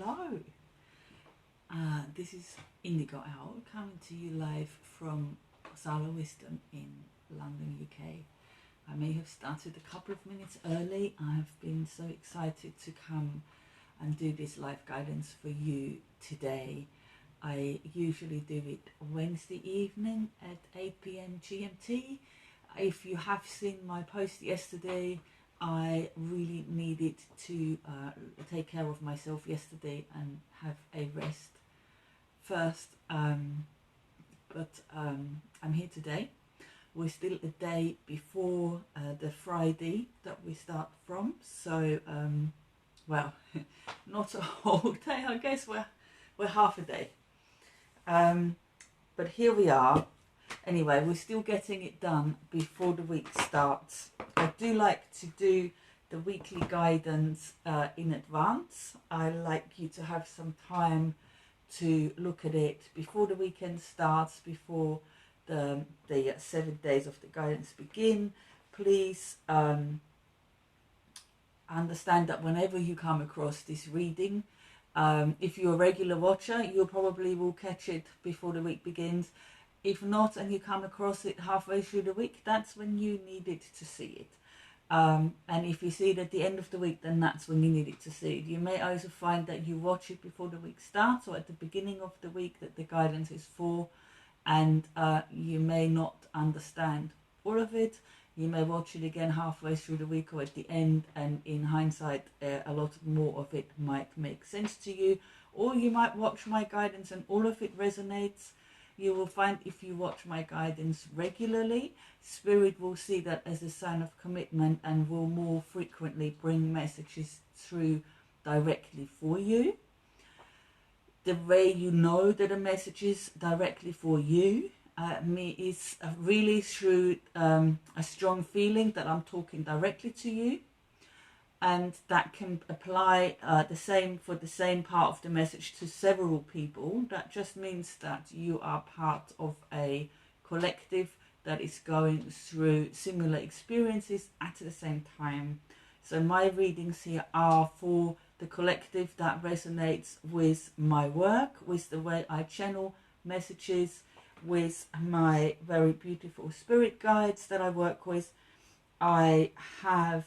Hello, this is Indigo Owl coming to you live from Sala Wisdom in London, UK. I may have started a couple of minutes early. I have been so excited to come and do this live guidance for you today. I usually do it Wednesday evening at 8 p.m. GMT. If you have seen my post yesterday, I really needed to take care of myself yesterday and have a rest first, but I'm here today. We're still a day before the Friday that we start from, so well, not a whole day, I guess. We're half a day, but here we are. Anyway, we're still getting it done before the week starts. I do like to do the weekly guidance in advance. I like you to have some time to look at it before the weekend starts, before the 7 days of the guidance begin. Please understand that whenever you come across this reading, if you're a regular watcher, you probably will catch it before the week begins. If not, and you come across it halfway through the week, that's when you needed to see it. And if you see it at the end of the week, then that's when you needed to see it. You may also find that you watch it before the week starts or at the beginning of the week that the guidance is for, and you may not understand all of it. You may watch it again halfway through the week or at the end, and in hindsight, a lot more of it might make sense to you. Or you might watch my guidance and all of it resonates. You will find if you watch my guidance regularly, Spirit will see that as a sign of commitment and will more frequently bring messages through directly for you. The way you know that a message is directly for you is really through a strong feeling that I'm talking directly to you. And that can apply the same for the same part of the message to several people. That just means that you are part of a collective that is going through similar experiences at the same time. So my readings here are for the collective that resonates with my work, with the way I channel messages, with my very beautiful spirit guides that I work with. I have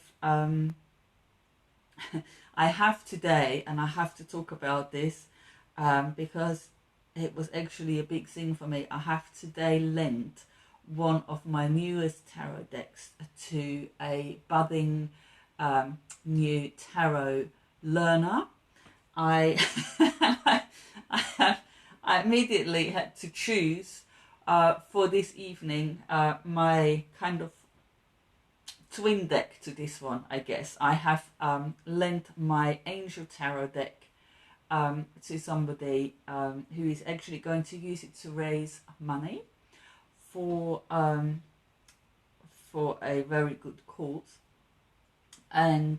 today, and I have to talk about this because it was actually a big thing for me. I have today lent one of my newest tarot decks to a budding new tarot learner. I immediately had to choose for this evening my kind of twin deck to this one, I guess. I have lent my Angel Tarot deck to somebody who is actually going to use it to raise money for a very good cause. And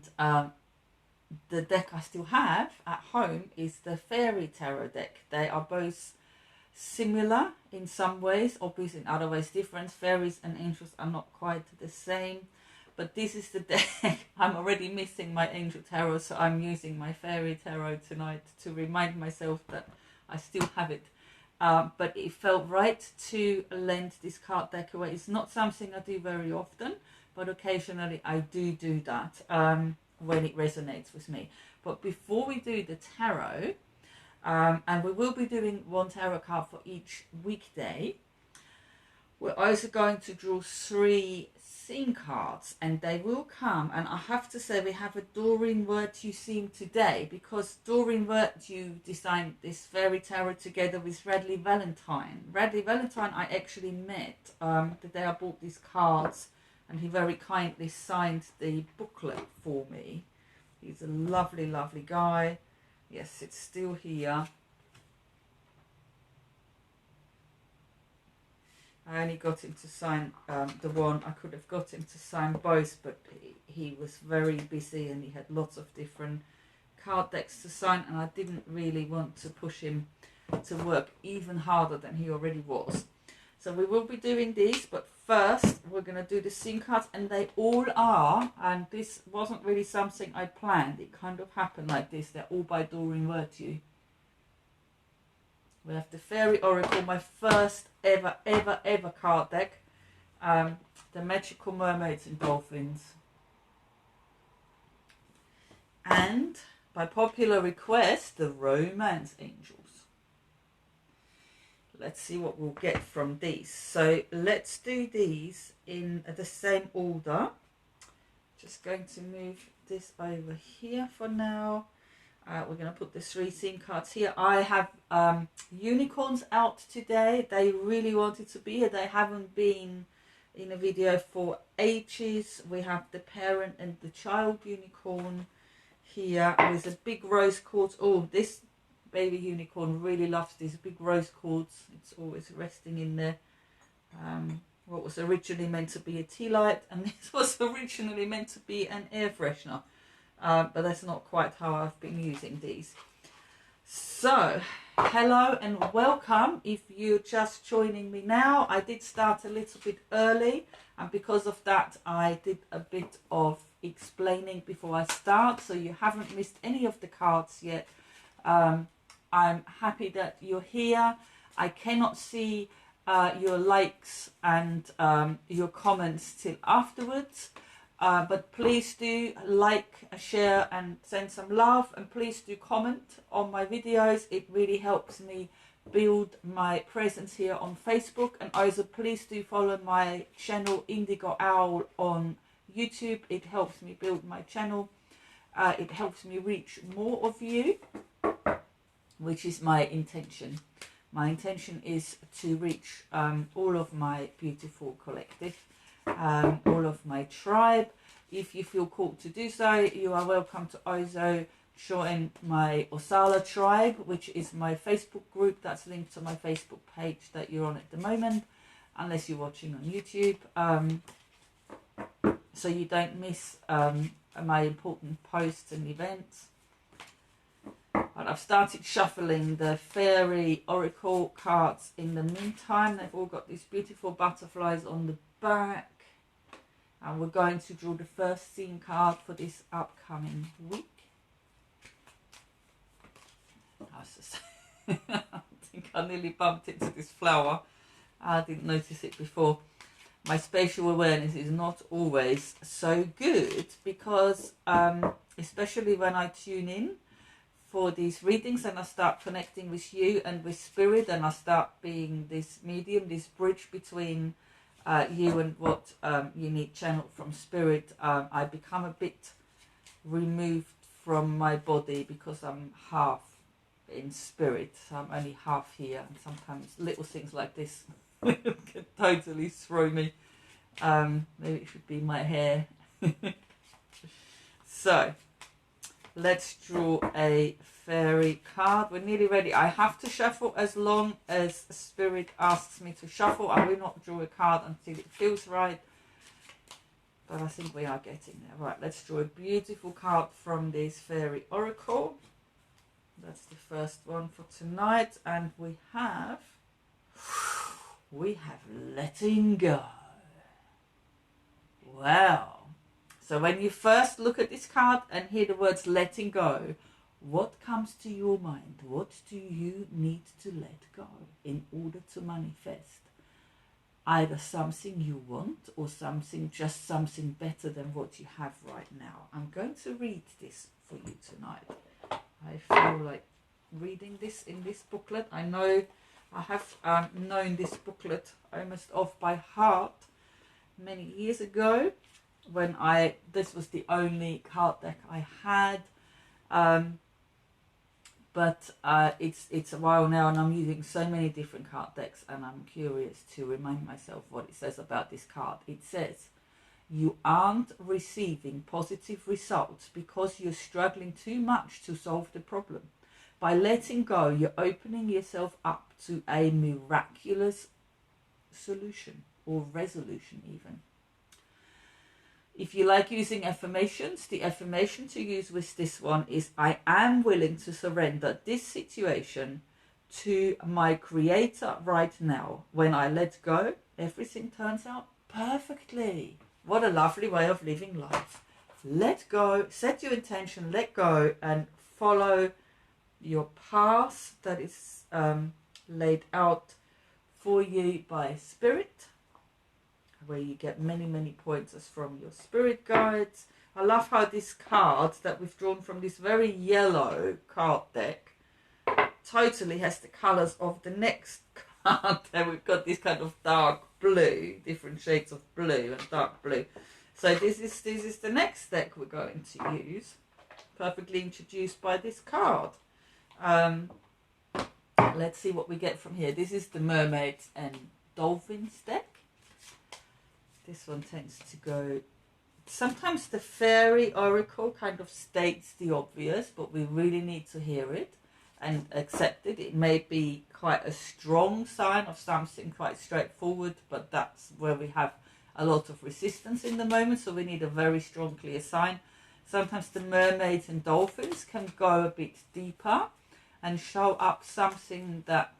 the deck I still have at home is the Fairy Tarot deck. They are both similar in some ways, obviously in other ways different. Fairies and angels are not quite the same. But this is the deck. I'm already missing my Angel Tarot, so I'm using my Fairy Tarot tonight to remind myself that I still have it. But it felt right to lend this card deck away. It's not something I do very often, but occasionally I do that when it resonates with me. But before we do the tarot, and we will be doing one tarot card for each weekday, we're also going to draw 3 theme cards, and they will come, and I have to say we have a Doreen Virtue theme today because Doreen Virtue designed this Fairy Tarot together with Radley Valentine. Radley Valentine I actually met the day I bought these cards, and he very kindly signed the booklet for me. He's a lovely, lovely guy. Yes, it's still here. I only got him to sign the one. I could have got him to sign both, but he was very busy and he had lots of different card decks to sign, and I didn't really want to push him to work even harder than he already was. So we will be doing these, but first we're going to do the scene cards, and they all are, and this wasn't really something I planned, it kind of happened like this, they're all by Doreen Virtue. We have the Fairy Oracle, my first ever card deck, the Magical Mermaids and Dolphins, and by popular request, the Romance Angels. Let's see what we'll get from these. So let's do these in the same order. Just going to move this over here for now. We're going to put the 3 scene cards here. I have unicorns out today. They really wanted to be here. They haven't been in a video for ages. We have the parent and the child unicorn here with a big rose quartz. Oh, this baby unicorn really loves these big rose quartz. It's always resting in there. What was originally meant to be a tea light, and this was originally meant to be an air freshener. But that's not quite how I've been using these. So, hello and welcome. If you're just joining me now, I did start a little bit early, and because of that I did a bit of explaining before I start, so you haven't missed any of the cards yet. I'm happy that you're here. I cannot see your likes and your comments till afterwards. But please do like, share and send some love, and please do comment on my videos. It really helps me build my presence here on Facebook. And also please do follow my channel Indigo Owl on YouTube. It helps me build my channel. It helps me reach more of you, which is my intention. My intention is to reach all of my beautiful collective, all of my tribe. If you feel called to do so, you are welcome to also join my Osala tribe, which is my Facebook group. That's linked to my Facebook page that you're on at the moment, unless you're watching on YouTube, so you don't miss my important posts and events. But I've started shuffling the Fairy Oracle cards in the meantime. They've all got these beautiful butterflies on the back. And we're going to draw the first scene card for this upcoming week. I think I nearly bumped into this flower. I didn't notice it before. My spatial awareness is not always so good because, especially when I tune in for these readings and I start connecting with you and with spirit, and I start being this medium, this bridge between you and what you need channeled from spirit, I become a bit removed from my body because I'm half in spirit, so I'm only half here, and sometimes little things like this can totally throw me. Maybe it should be my hair. So let's draw a fairy card. We're nearly ready. I have to shuffle as long as spirit asks me to shuffle. I will not draw a card until it feels right, but I think we are getting there. Right, let's draw a beautiful card from this Fairy Oracle. That's the first one for tonight, and we have letting go. Wow. So when you first look at this card and hear the words letting go, what comes to your mind? What do you need to let go in order to manifest? Either something you want or just something better than what you have right now. I'm going to read this for you tonight. I feel like reading this in this booklet. I know I have known this booklet almost off by heart many years ago when this was the only card deck I had. But it's a while now, and I'm using so many different card decks, and I'm curious to remind myself what it says about this card. It says, you aren't receiving positive results because you're struggling too much to solve the problem. By letting go, you're opening yourself up to a miraculous solution or resolution even. If you like using affirmations, the affirmation to use with this one is, I am willing to surrender this situation to my creator right now. When I let go, everything turns out Perfectly. What a lovely way of living life. Let go, set your intention, let go, and follow your path that is laid out for you by Spirit, where you get many, many pointers from your spirit guides. I love how this card that we've drawn from this very yellow card deck totally has the colours of the next card. And we've got this kind of dark blue, different shades of blue and dark blue. So this is the next deck we're going to use, perfectly introduced by this card. Let's see what we get from here. This is the Mermaids and Dolphins deck. This one tends to go... Sometimes the Fairy Oracle kind of states the obvious, but we really need to hear it and accept it. It may be quite a strong sign of something quite straightforward, but that's where we have a lot of resistance in the moment, so we need a very strong, clear sign. Sometimes the Mermaids and Dolphins can go a bit deeper and show up something that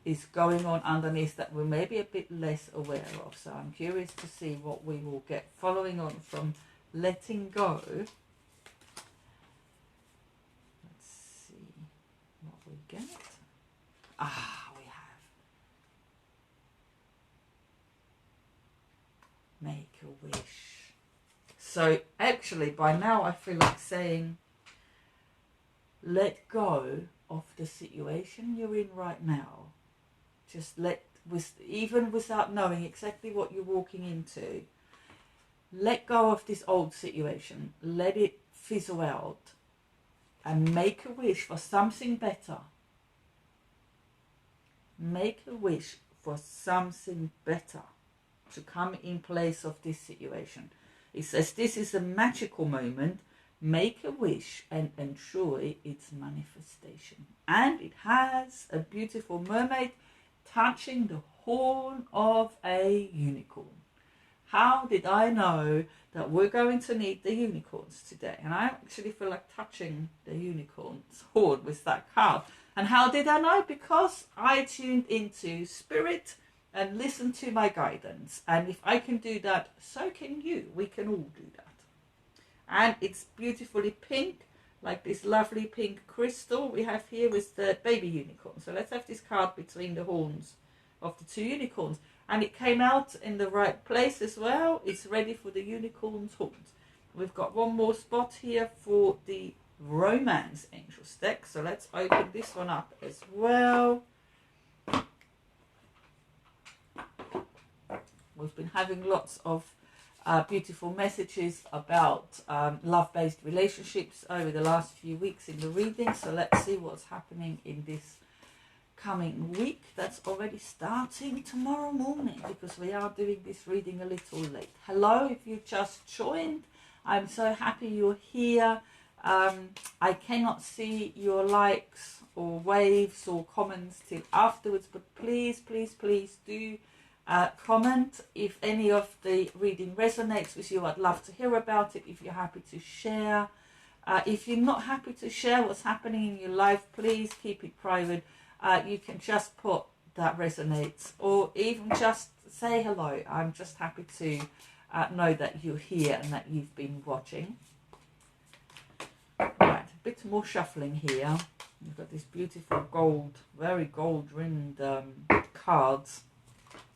is going on underneath that we're maybe a bit less aware of. So I'm curious to see what we will get following on from letting go. Let's see what we get. We have make a wish. So actually by now I feel like saying, let go of the situation you're in right now. Just even without knowing exactly what you're walking into, let go of this old situation. Let it fizzle out and make a wish for something better. Make a wish for something better to come in place of this situation. It says this is a magical moment. Make a wish and enjoy its manifestation. And it has a beautiful mermaid touching the horn of a unicorn. How did I know that we're going to need the unicorns today? And I actually feel like touching the unicorn's horn with that card. And how did I know? Because I tuned into Spirit and listened to my guidance. And if I can do that, so can you. We can all do that. And it's beautifully pink, like this lovely pink crystal we have here with the baby unicorn. So let's have this card between the horns of the two unicorns. And it came out in the right place as well. It's ready for the unicorn's horns. We've got one more spot here for the Romance Angels deck. So let's open this one up as well. We've been having lots of beautiful messages about love-based relationships over the last few weeks in the reading. So let's see what's happening in this coming week. That's already starting tomorrow morning because we are doing this reading a little late. Hello, if you just joined, I'm so happy you're here. I cannot see your likes or waves or comments till afterwards, but please do comment. If any of the reading resonates with you, I'd love to hear about it. If you're happy to share, if you're not happy to share what's happening in your life, please keep it private. You can just put that resonates, or even just say hello. I'm just happy to know that you're here and that you've been watching. Right, a bit more shuffling here. You've got this beautiful gold, very gold rimmed cards.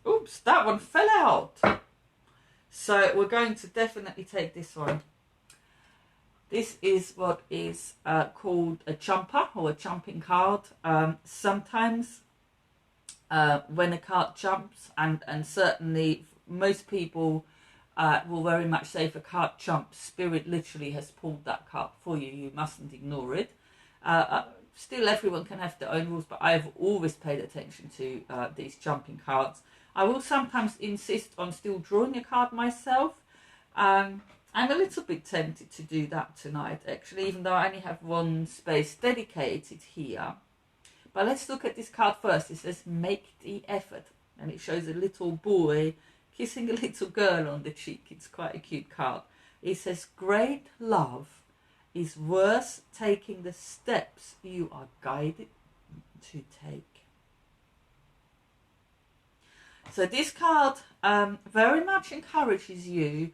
Oops, that one fell out. So we're going to definitely take this one. This is what is called a jumper or a jumping card. Sometimes when a card jumps, and certainly most people will very much say if a card jumps, Spirit literally has pulled that card for you. You mustn't ignore it. Still, everyone can have their own rules, but I've always paid attention to these jumping cards. I will sometimes insist on still drawing a card myself. I'm a little bit tempted to do that tonight, actually, even though I only have one space dedicated here. But let's look at this card first. It says, make the effort. And it shows a little boy kissing a little girl on the cheek. It's quite a cute card. It says, great love is worth taking the steps you are guided to take. So this card very much encourages you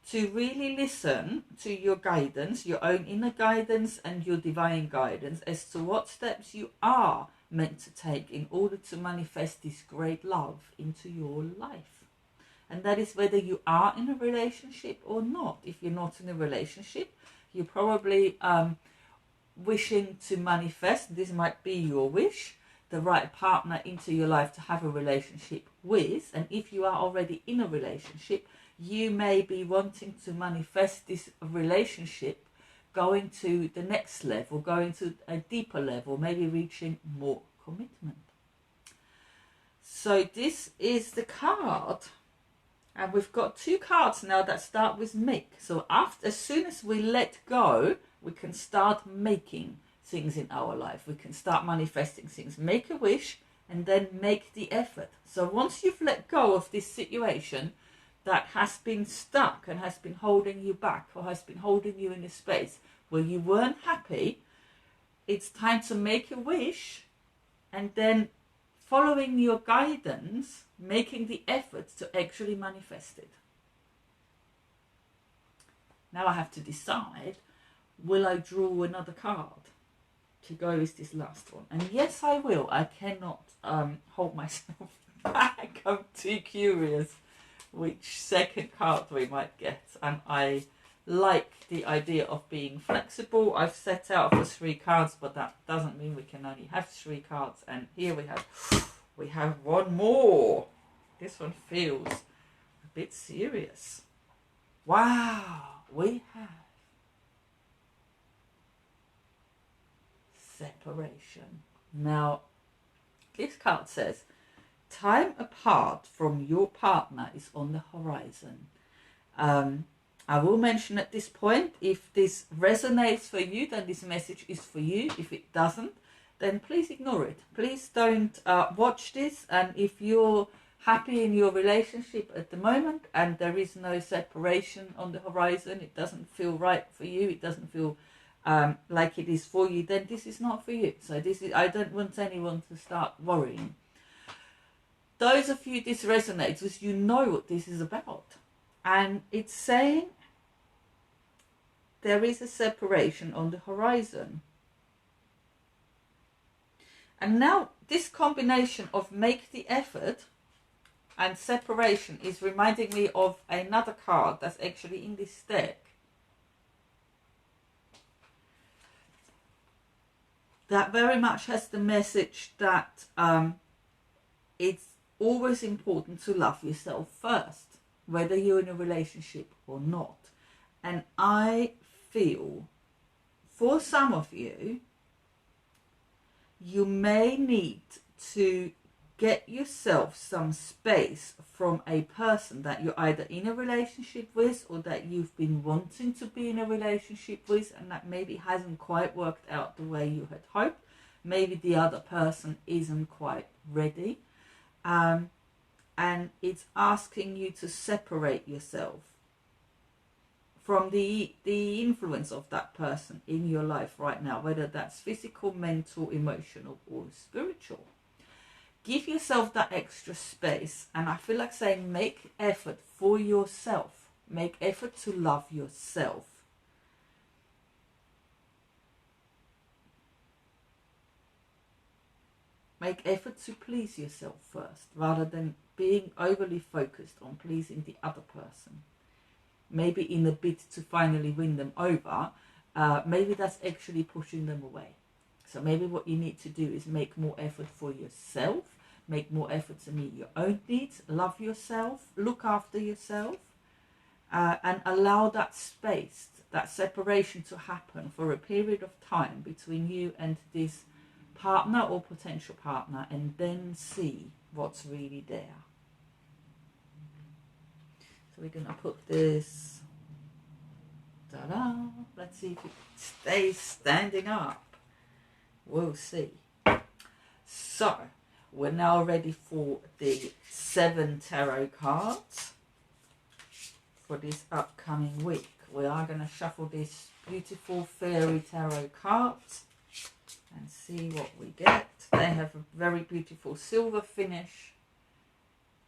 to really listen to your guidance, your own inner guidance and your divine guidance as to what steps you are meant to take in order to manifest this great love into your life. And that is whether you are in a relationship or not. If you're not in a relationship, you're probably wishing to manifest, this might be your wish, the right partner into your life to have a relationship with. And if you are already in a relationship, you may be wanting to manifest this relationship going to the next level, going to a deeper level, maybe reaching more commitment. So this is the card. And we've got two cards now that start with make. So as soon as we let go, we can start making things in our life. We can start manifesting things. Make a wish and then make the effort. So once you've let go of this situation that has been stuck and has been holding you back or has been holding you in a space where you weren't happy, it's time to make a wish and then following your guidance, making the effort to actually manifest it. Now I have to decide, will I draw another card to go with this last one? And yes, I will. I cannot hold myself back. I'm too curious which second card we might get. And I like the idea of being flexible. I've set out for 3 cards, but that doesn't mean we can only have 3 cards. And here we have one more. This one feels a bit serious. Wow, we have separation. Now, this card says, time apart from your partner is on the horizon. I will mention at this point, if this resonates for you, then this message is for you. If it doesn't, then please ignore it. Please don't watch this. And if you're happy in your relationship at the moment and there is no separation on the horizon, it doesn't feel right for you, it doesn't feel like it is for you, then this is not for you. So I don't want anyone to start worrying. Those of you this resonates with, you know what this is about. And it's saying there is a separation on the horizon. And now this combination of make the effort and separation is reminding me of another card that's actually in this deck. That very much has the message that it's always important to love yourself first, whether you're in a relationship or not. And I feel for some of you, you may need to get yourself some space from a person that you're either in a relationship with or that you've been wanting to be in a relationship with, and that maybe hasn't quite worked out the way you had hoped. Maybe the other person isn't quite ready. And it's asking you to separate yourself from the influence of that person in your life right now, whether that's physical, mental, emotional, or spiritual. Give yourself that extra space. And I feel like saying make effort for yourself. Make effort to love yourself. Make effort to please yourself first, rather than being overly focused on pleasing the other person. Maybe in a bid to finally win them over, maybe that's actually pushing them away. So maybe what you need to do is make more effort for yourself, make more effort to meet your own needs, love yourself, look after yourself, and allow that space, that separation to happen for a period of time between you and this partner or potential partner, and then see what's really there. So we're going to put this, ta-da, let's see if it stays standing up. We'll see. So we're now ready for the 7 tarot cards for this upcoming week. We are going to shuffle these beautiful fairy tarot cards and see what we get. They have a very beautiful silver finish.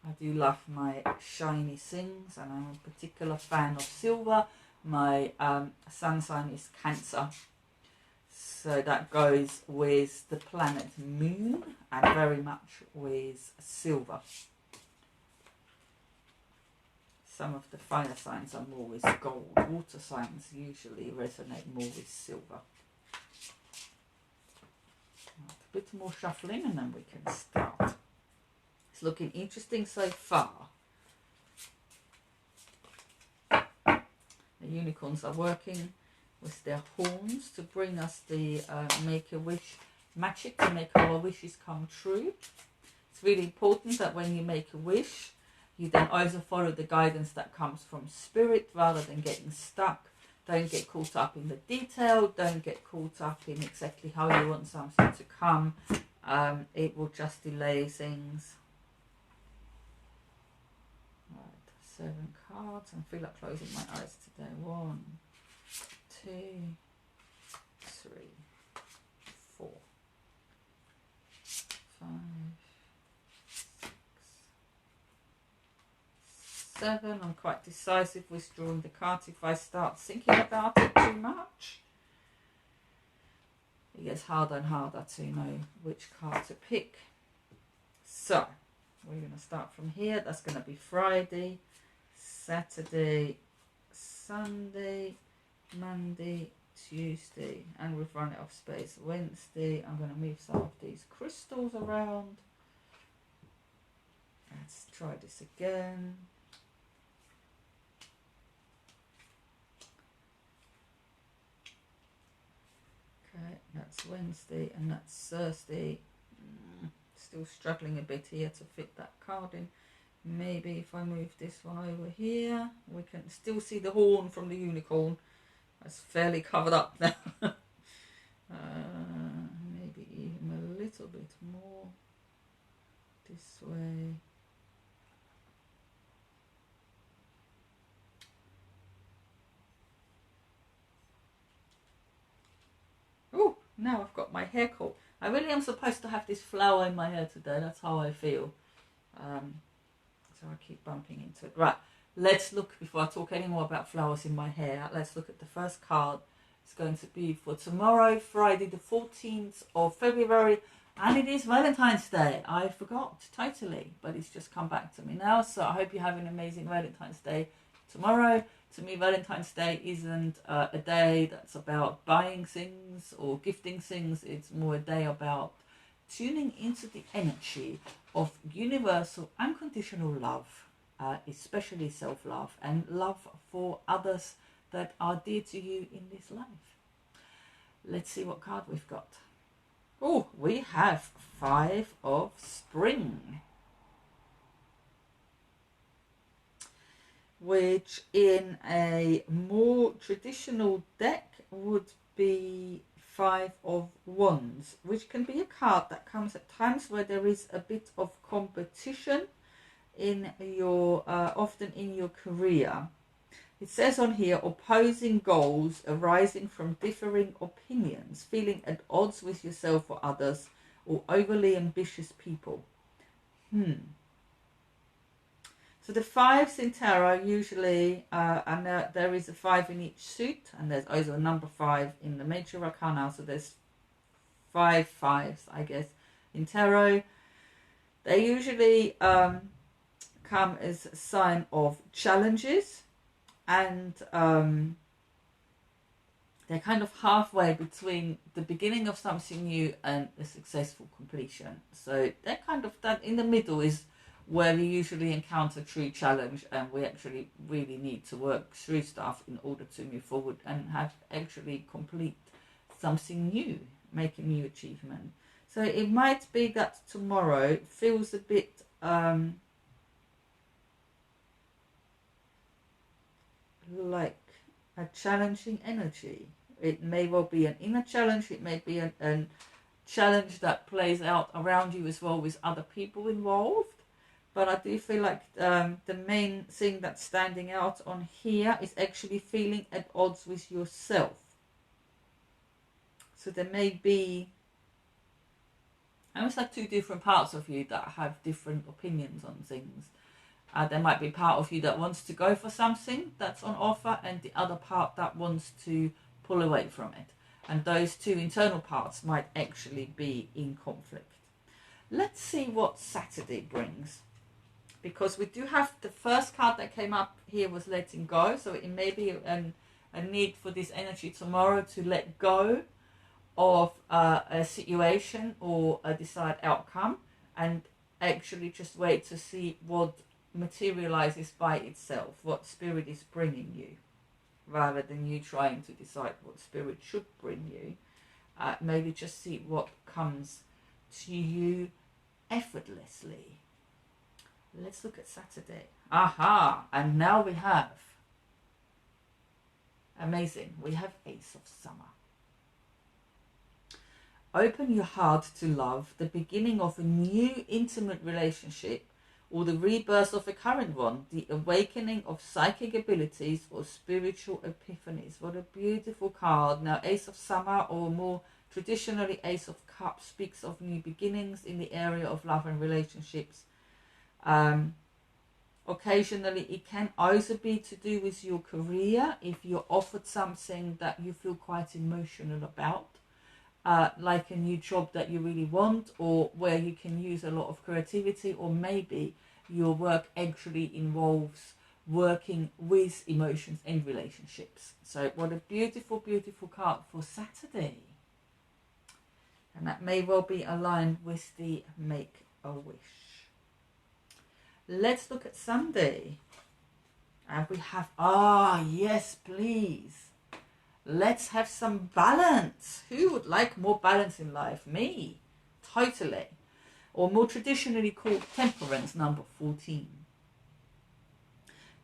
I do love my shiny things, and I'm a particular fan of silver. My sun sign is Cancer, so that goes with the planet Moon and very much with silver. Some of the fire signs are more with gold. Water signs usually resonate more with silver. A bit more shuffling and then we can start. It's looking interesting so far. The unicorns are working with their horns to bring us the Make-A-Wish magic to make our wishes come true. It's really important that when you make a wish, you then also follow the guidance that comes from spirit rather than getting stuck. Don't get caught up in the detail. Don't get caught up in exactly how you want something to come. It will just delay things. Right, 7 cards. I feel like closing my eyes today. 1, 2, 3, 4, 5, 7. I'm quite decisive with drawing the cards if I start thinking about it too much. It gets harder and harder to know which card to pick. So, we're going to start from here. That's going to be Friday, Saturday, Sunday, Monday, Tuesday, and we've run out of space. Wednesday, I'm going to move some of these crystals around. Let's try this again. Okay, that's Wednesday and that's Thursday. Still struggling a bit here to fit that card in. Maybe if I move this one over here, we can still see the horn from the unicorn. That's fairly covered up now. Maybe even a little bit more this way. Oh, now I've got my hair caught. I really am supposed to have this flower in my hair today. That's how I feel. So I keep bumping into it. Right, let's look, before I talk any more about flowers in my hair, let's look at the first card. It's going to be for tomorrow, Friday the 14th of February. And it is Valentine's Day. I forgot totally, but it's just come back to me now. So I hope you have an amazing Valentine's Day tomorrow. To me, Valentine's Day isn't a day that's about buying things or gifting things. It's more a day about tuning into the energy of universal, unconditional love, especially self-love and love for others that are dear to you in this life. Let's see what card we've got. Oh, we have 5 of Spring, which in a more traditional deck would be 5 of Wands, which can be a card that comes at times where there is a bit of competition in your, often in your career. It says on here, opposing goals arising from differing opinions, feeling at odds with yourself or others, or overly ambitious people. So the 5s in tarot usually, and there is a 5 in each suit, and there's also a number 5 in the major arcana, so there's 5 5s, I guess, in tarot. They usually come as a sign of challenges, and they're kind of halfway between the beginning of something new and a successful completion. So they're kind of, that in the middle is where we usually encounter true challenge, and we actually really need to work through stuff in order to move forward and have actually complete something new, make a new achievement. So it might be that tomorrow feels a bit like a challenging energy. It may well be an inner challenge, it may be a challenge that plays out around you as well with other people involved. But I do feel like the main thing that's standing out on here is actually feeling at odds with yourself. So there may be And it's like two different parts of you that have different opinions on things. There might be part of you that wants to go for something that's on offer, and the other part that wants to pull away from it. And those two internal parts might actually be in conflict. Let's see what Saturday brings. Because we do have the first card that came up here was letting go. So it may be a need for this energy tomorrow to let go of a situation or a desired outcome, and actually just wait to see what materializes by itself, what spirit is bringing you, rather than you trying to decide what spirit should bring you. Maybe just see what comes to you effortlessly. Let's look at Saturday. Aha! And now we have, amazing, we have Ace of Summer. Open your heart to love, the beginning of a new intimate relationship, or the rebirth of a current one, the awakening of psychic abilities or spiritual epiphanies. What a beautiful card. Now, Ace of Summer, or more traditionally Ace of Cups, speaks of new beginnings in the area of love and relationships. Occasionally it can also be to do with your career, if you're offered something that you feel quite emotional about, like a new job that you really want, or where you can use a lot of creativity, or maybe your work actually involves working with emotions and relationships. So what a beautiful, beautiful card for Saturday. And that may well be aligned with the Make-A-Wish. Let's look at Sunday. And we have, yes, please. Let's have some balance. Who would like more balance in life? Me. Totally. Or more traditionally called Temperance, number 14.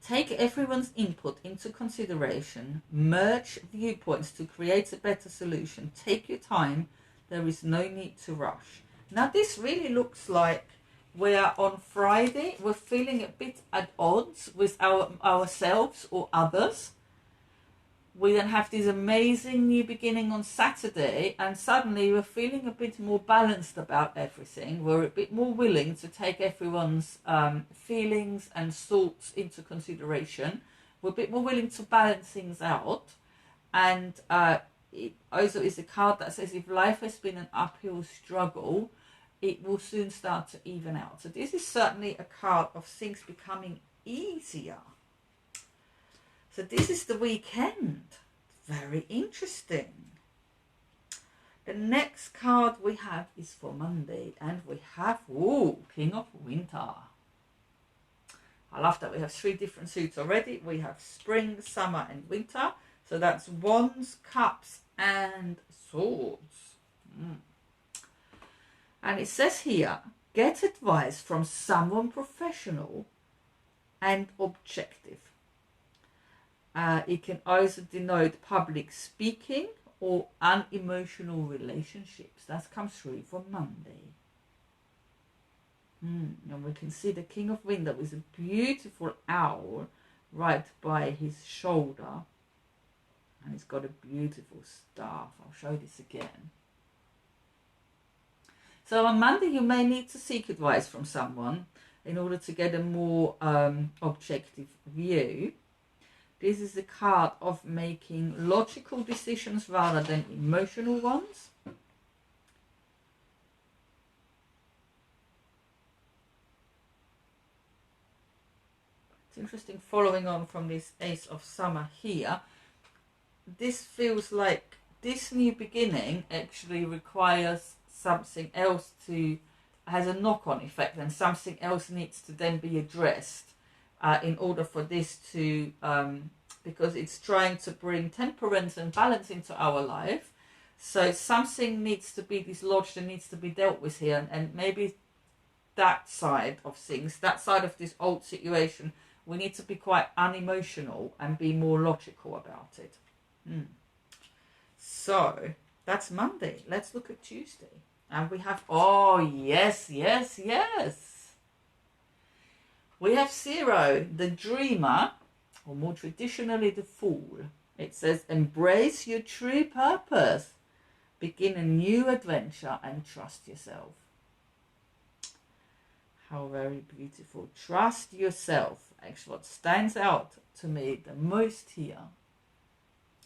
Take everyone's input into consideration. Merge viewpoints to create a better solution. Take your time. There is no need to rush. Now this really looks like where on Friday we're feeling a bit at odds with ourselves or others. We then have this amazing new beginning on Saturday, and suddenly we're feeling a bit more balanced about everything. We're a bit more willing to take everyone's feelings and thoughts into consideration. We're a bit more willing to balance things out. And it also is a card that says if life has been an uphill struggle, it will soon start to even out. So this is certainly a card of things becoming easier. So this is the weekend. Very interesting. The next card we have is for Monday, and we have, King of Winter. I love that we have 3 different suits already. We have spring, summer, and winter. So that's Wands, Cups, and Swords. And it says here, get advice from someone professional and objective. It can also denote public speaking or unemotional relationships. That comes through for Monday. And we can see the King of Winter with a beautiful owl right by his shoulder. And he's got a beautiful staff. I'll show this again. So on Monday you may need to seek advice from someone in order to get a more objective view. This is a card of making logical decisions rather than emotional ones. It's interesting, following on from this Ace of Summer here, this feels like this new beginning actually requires something else has a knock-on effect, and something else needs to then be addressed in order for this to, because it's trying to bring temperance and balance into our life. So something needs to be dislodged and needs to be dealt with here, and maybe that side of things, that side of this old situation, we need to be quite unemotional and be more logical about it. So that's Monday. Let's look at Tuesday. And we have, yes. We have Zero, the dreamer, or more traditionally the fool. It says, embrace your true purpose. Begin a new adventure and trust yourself. How very beautiful. Trust yourself. Actually, what stands out to me the most here,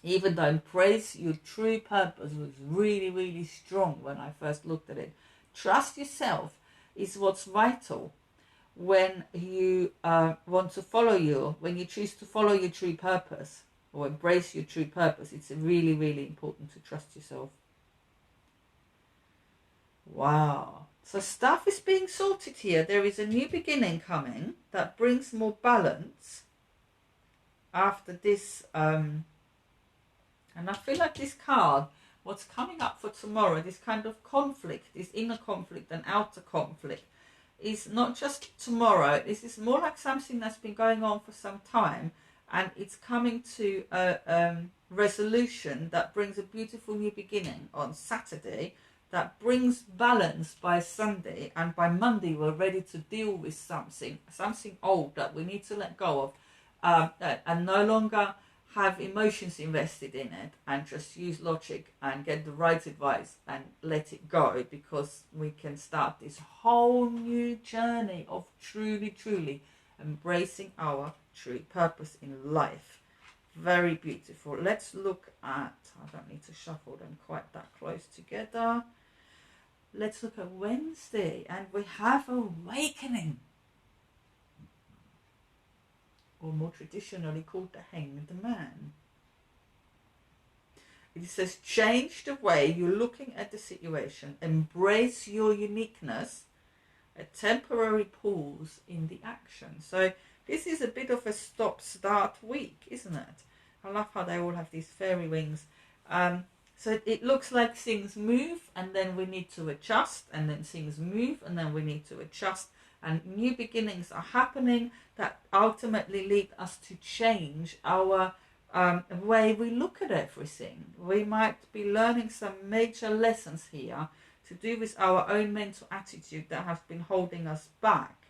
even though embrace your true purpose was really, really strong when I first looked at it. Trust yourself is what's vital when you want to when you choose to follow your true purpose or embrace your true purpose. It's really, really important to trust yourself. Wow. So stuff is being sorted here. There is a new beginning coming that brings more balance after this. And I feel like this card, what's coming up for tomorrow, this kind of conflict, this inner conflict and outer conflict, is not just tomorrow. This is more like something that's been going on for some time, and it's coming to a resolution that brings a beautiful new beginning on Saturday, that brings balance by Sunday, and by Monday we're ready to deal with something old that we need to let go of, and no longer have emotions invested in it, and just use logic and get the right advice and let it go, because we can start this whole new journey of truly embracing our true purpose in life. Very beautiful. Let's look at, I don't need to shuffle them quite that close together. Let's look at Wednesday, and we have awakening, or more traditionally called the Hanged Man. It says, change the way you're looking at the situation, embrace your uniqueness, a temporary pause in the action. So this is a bit of a stop-start week, isn't it? I love how they all have these fairy wings. So it looks like things move, and then we need to adjust, and then things move, and then we need to adjust, and new beginnings are happening that ultimately lead us to change our way we look at everything. We might be learning some major lessons here to do with our own mental attitude that has been holding us back,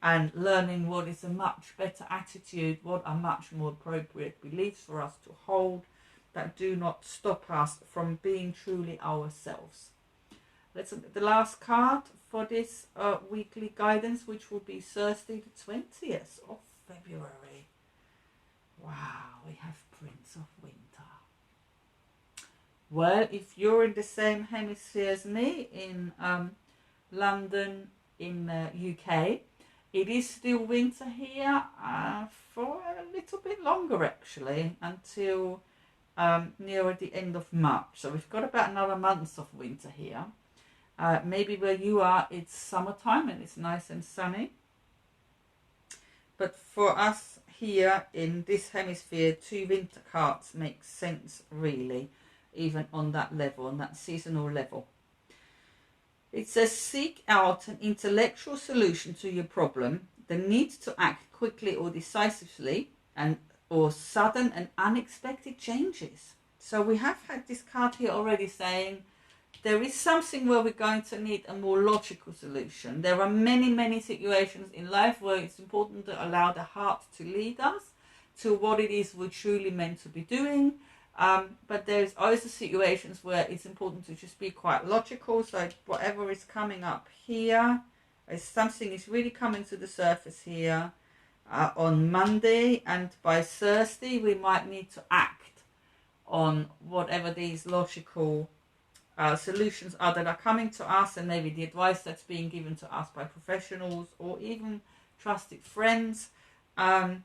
and learning what is a much better attitude, what are much more appropriate beliefs for us to hold that do not stop us from being truly ourselves. Let's look at the last card for this weekly guidance, which will be Thursday the 20th of February. Wow, we have Prince of Winter. Well, if you're in the same hemisphere as me, in London, in UK, it is still winter here for a little bit longer, actually, until nearer the end of March. So we've got about another month of winter here. Maybe where you are, it's summertime and it's nice and sunny. But for us here in this hemisphere, 2 winter cards make sense, really, even on that level, on that seasonal level. It says, seek out an intellectual solution to your problem, the need to act quickly or decisively, or sudden and unexpected changes. So we have had this card here already saying there is something where we're going to need a more logical solution. There are many situations in life where it's important to allow the heart to lead us to what it is we're truly meant to be doing. But there's also situations where it's important to just be quite logical. So whatever is coming up here, is something is really coming to the surface here on Monday, and by Thursday we might need to act on whatever these logical solutions are that are coming to us, and maybe the advice that's being given to us by professionals or even trusted friends. By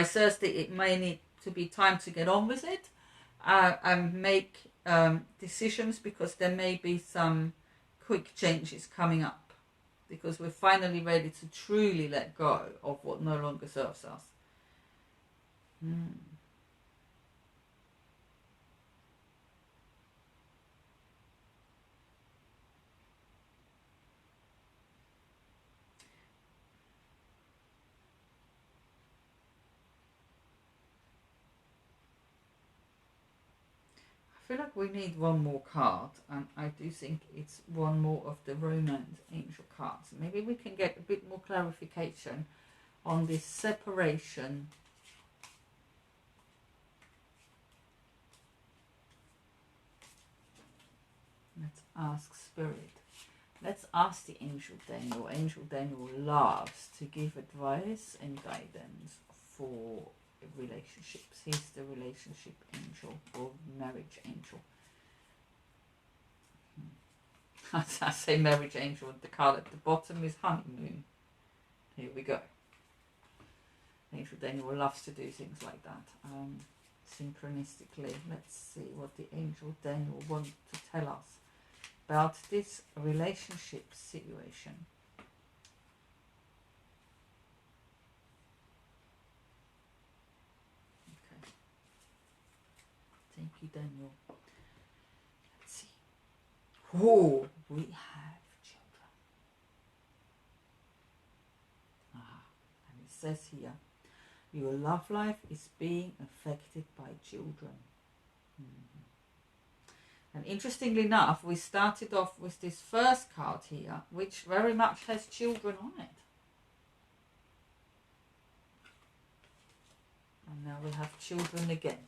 Thursday it may need to be time to get on with it and make decisions, because there may be some quick changes coming up, because we're finally ready to truly let go of what no longer serves us. I feel like we need one more card, and I do think it's one more of the Romance Angel cards. Maybe we can get a bit more clarification on this separation. Let's ask Spirit. Let's ask the angel Daniel. Angel Daniel loves to give advice and guidance for relationships. He's the relationship angel or marriage angel. I say marriage angel, the card at the bottom is honeymoon. Here we go. Angel Daniel loves to do things like that. Synchronistically. Let's see what the angel Daniel wants to tell us about this relationship situation. Okay. Thank you, Daniel. Let's see. Oh, we have children. And it says here, your love life is being affected by children. And interestingly enough, we started off with this first card here, which very much has children on it. And now we have children again.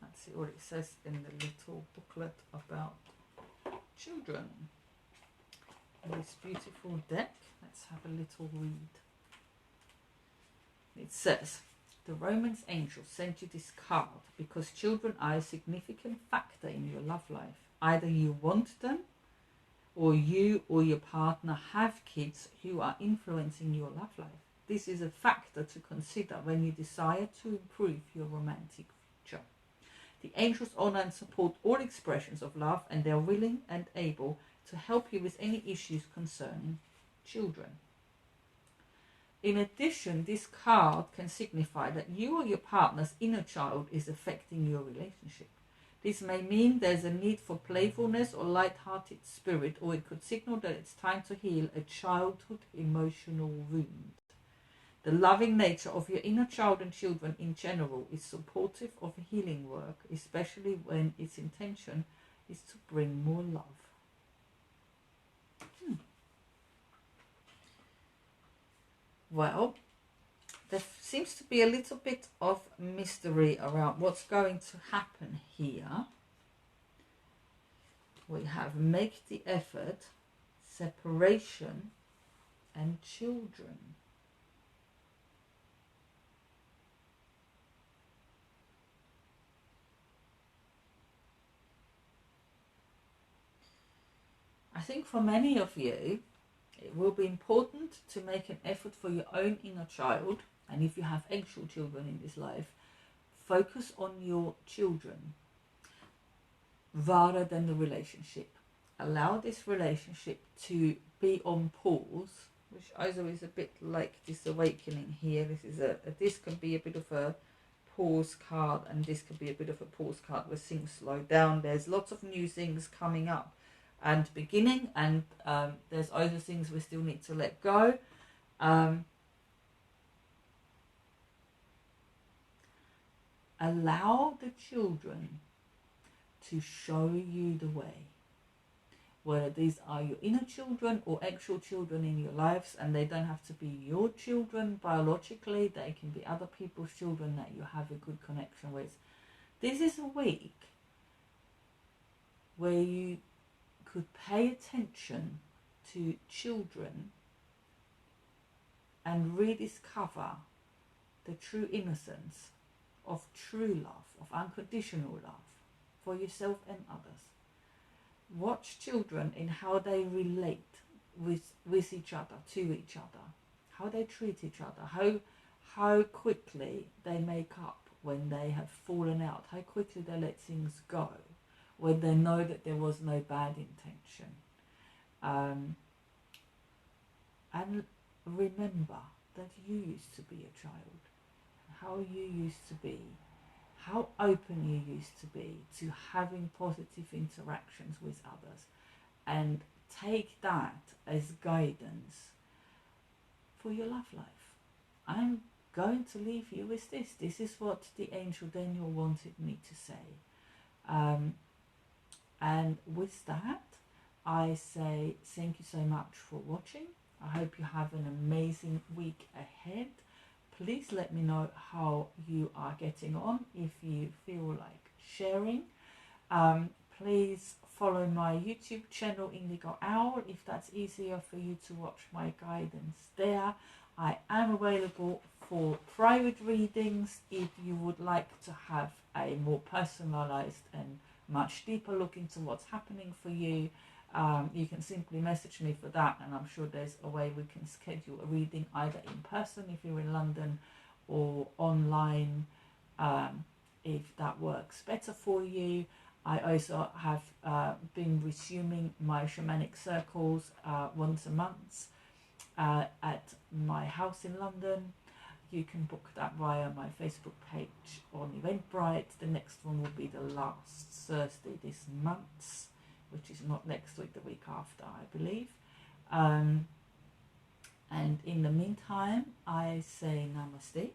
Let's see what it says in the little booklet about children. This beautiful deck. Let's have a little read. It says, the Romance angel sent you this card because children are a significant factor in your love life. Either you want them, or you or your partner have kids who are influencing your love life. This is a factor to consider when you desire to improve your romantic future. The angels honor and support all expressions of love, and they are willing and able to help you with any issues concerning children. In addition, this card can signify that you or your partner's inner child is affecting your relationship. This may mean there's a need for playfulness or light-hearted spirit, or it could signal that it's time to heal a childhood emotional wound. The loving nature of your inner child and children in general is supportive of healing work, especially when its intention is to bring more love. Well, there seems to be a little bit of mystery around what's going to happen here. We have make the effort, separation, and children. I think for many of you, it will be important to make an effort for your own inner child, and if you have actual children in this life, focus on your children rather than the relationship. Allow this relationship to be on pause, which also is a bit like this awakening here. This can be a bit of a pause card, and this can be a bit of a pause card where things slow down. There's lots of new things coming up and beginning, and there's other things we still need to let go. Allow the children to show you the way, whether these are your inner children or actual children in your lives, and they don't have to be your children biologically. They can be other people's children that you have a good connection with. This is a week where you could pay attention to children and rediscover the true innocence of true love, of unconditional love for yourself and others. Watch children in how they relate with each other, to each other, how they treat each other, how quickly they make up when they have fallen out, how quickly they let things go, when they know that there was no bad intention. And remember that you used to be a child, how you used to be, how open you used to be to having positive interactions with others, and take that as guidance for your love life. I'm going to leave you with this. This is what the angel Daniel wanted me to say. And with that, I say thank you so much for watching. I hope you have an amazing week ahead. Please let me know how you are getting on if you feel like sharing. Please follow my YouTube channel, Indigo Owl, if that's easier for you to watch my guidance there. I am available for private readings if you would like to have a more personalized and much deeper look into what's happening for you. You can simply message me for that, and I'm sure there's a way we can schedule a reading either in person if you're in London or online, if that works better for you. I also have been resuming my shamanic circles once a month at my house in London. You can book that via my Facebook page on Eventbrite. The next one will be the last Thursday this month, which is not next week, the week after, I believe. And in the meantime, I say namaste.